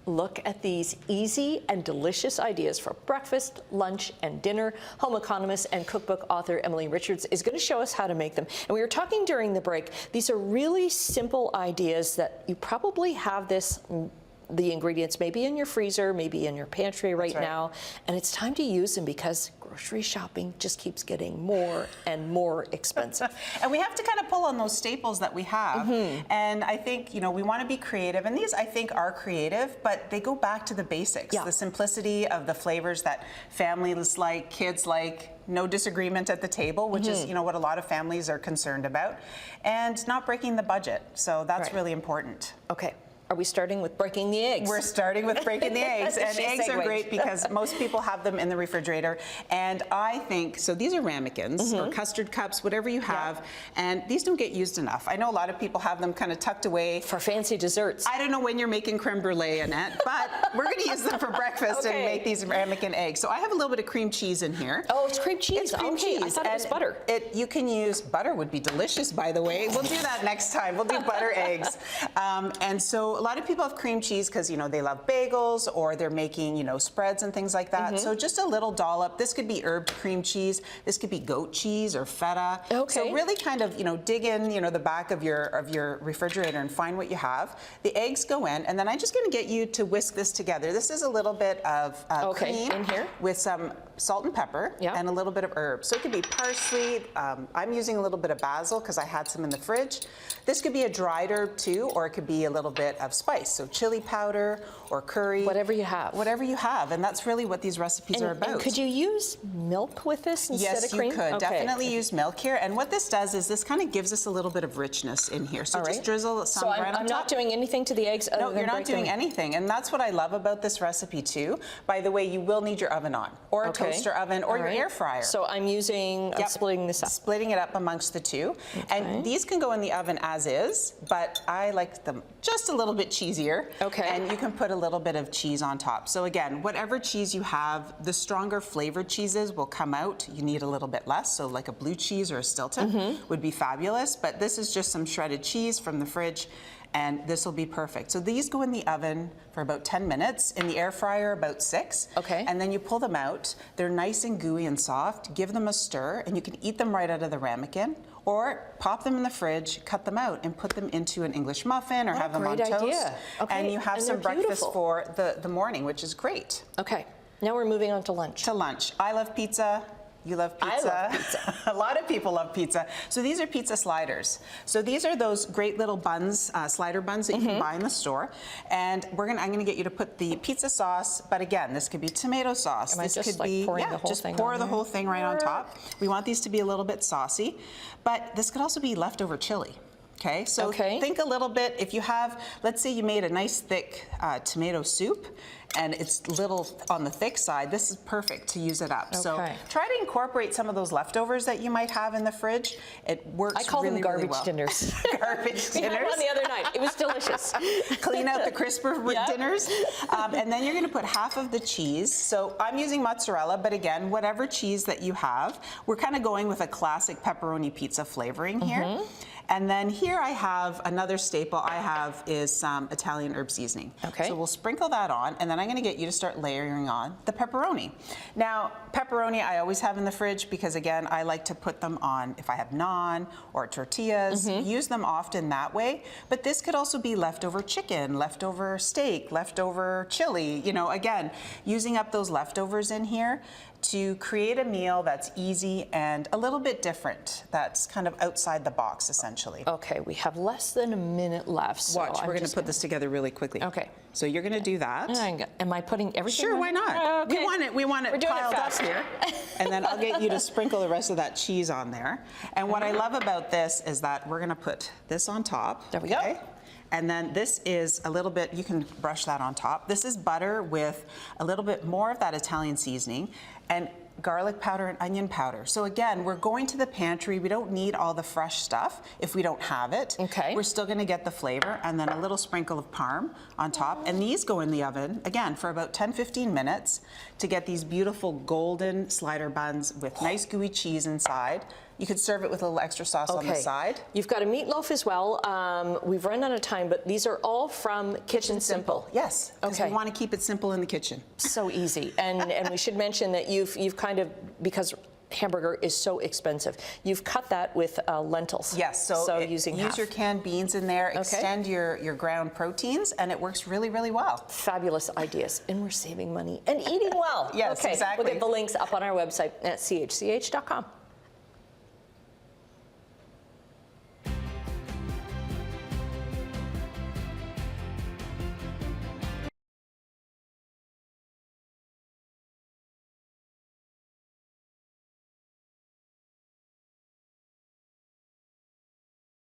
Look at these easy and delicious ideas for breakfast, lunch, and dinner. Home economist and cookbook author Emily Richards is going to show us how to make them. And we were talking during the break, these are really simple ideas that you probably have the ingredients maybe in your freezer, maybe in your pantry right now, and it's time to use them because grocery shopping just keeps getting more and more expensive. And we have to kind of pull on those staples that we have. And I think, you know, we want to be creative. And these, I think, are creative, but they go back to the basics. The simplicity of the flavors that families like, kids like, no disagreement at the table, which is, you know, what a lot of families are concerned about. And not breaking the budget. So that's really important. Okay. Are we starting with breaking the eggs? We're starting with breaking the eggs. And eggs are great because most people have them in the refrigerator. And I think, so these are ramekins or custard cups, whatever you have. And these don't get used enough. I know a lot of people have them kind of tucked away. For fancy desserts. I don't know when you're making creme brulee, Annette, but we're going to use them for breakfast and make these ramekin eggs. So I have a little bit of cream cheese in here. Oh, it's cream cheese. It's cream cheese. I thought it was butter. You can use, butter would be delicious, by the way. We'll do that next time. We'll do butter eggs. And so a lot of people have cream cheese because, you know, they love bagels or they're making, you know, spreads and things like that. So just a little dollop. This could be herb cream cheese. This could be goat cheese or feta. So really kind of, you know, dig in, you know, the back of your refrigerator and find what you have. The eggs go in, and then I'm just going to get you to whisk this together. This is a little bit of cream in here with some salt and pepper and a little bit of herbs. So it could be parsley. I'm using a little bit of basil because I had some in the fridge. This could be a dried herb too, or it could be a little bit of spice. So chili powder or curry. Whatever you have. Whatever you have. And that's really what these recipes are about. And could you use milk with this instead of cream? Yes, you could. Definitely use milk here. And what this does is this kind of gives us a little bit of richness in here. So just drizzle some right on top. So I'm not doing anything to the eggs other than you're not doing anything. And that's what I love about this recipe too. By the way, you will need your oven on, or a toaster oven, or your air fryer. So I'm using, splitting this up. Splitting it up amongst the two. And these can go in the oven as is, but I like them just a little bit cheesier. And you can put a little bit of cheese on top. So again, whatever cheese you have, the stronger flavored cheeses will come out. You need a little bit less. So like a blue cheese or a Stilton would be fabulous. But this is just some shredded cheese from the fridge, and this will be perfect. So these go in the oven for about 10 minutes, in the air fryer about 6. And then you pull them out. They're nice and gooey and soft. Give them a stir, and you can eat them right out of the ramekin, or pop them in the fridge, cut them out, and put them into an English muffin, or have them on toast. And you have some breakfast for the morning, which is great. Okay, now we're moving on to lunch. I love pizza. You love pizza. I love pizza. A lot of people love pizza. So these are pizza sliders. So these are those great little buns, slider buns that you can buy in the store. And I'm gonna get you to put the pizza sauce, but again, this could be tomato sauce. This could be, pouring the whole thing pour the whole thing right on top. We want these to be a little bit saucy, but this could also be leftover chili. Okay, so think a little bit, if you have, let's say you made a nice thick tomato soup, and it's little on the thick side, this is perfect to use it up. So try to incorporate some of those leftovers that you might have in the fridge. It works really, I call them garbage well. dinners. Garbage dinners. We had one the other night. It was delicious. Clean out the crisper dinners. And then you're going to put half of the cheese. So I'm using mozzarella, but again, whatever cheese that you have. We're kind of going with a classic pepperoni pizza flavoring here. And then here I have another staple I have is some Italian herb seasoning. So we'll sprinkle that on, and then I'm gonna get you to start layering on the pepperoni. Now, pepperoni I always have in the fridge because again, I like to put them on if I have naan or tortillas, use them often that way. But this could also be leftover chicken, leftover steak, leftover chili, you know, again, using up those leftovers in here to create a meal that's easy and a little bit different, that's kind of outside the box, essentially. Okay, we have less than a minute left. So watch, we're going to put this together really quickly. So you're going to do that. Am I putting everything? Sure, why not? We want it piled up here. And then I'll get you to sprinkle the rest of that cheese on there. And what I love about this is that we're going to put this on top. There we go. And then this is a little bit, you can brush that on top. This is butter with a little bit more of that Italian seasoning and garlic powder and onion powder. So again, we're going to the pantry. We don't need all the fresh stuff if we don't have it. We're still gonna get the flavor, and then a little sprinkle of parm on top. And these go in the oven, again, for about 10-15 minutes to get these beautiful golden slider buns with nice gooey cheese inside. You could serve it with a little extra sauce on the side. You've got a meatloaf as well. We've run out of time, but these are all from Kitchen Simple. Yes, because we want to keep it simple in the kitchen. So easy. And we should mention that you've kind of, because hamburger is so expensive, you've cut that with lentils. Yes, so using use your canned beans in there, extend your ground proteins, and it works really, really well. Fabulous ideas. And we're saving money and eating well. Yes, exactly. We'll get the links up on our website at chch.com.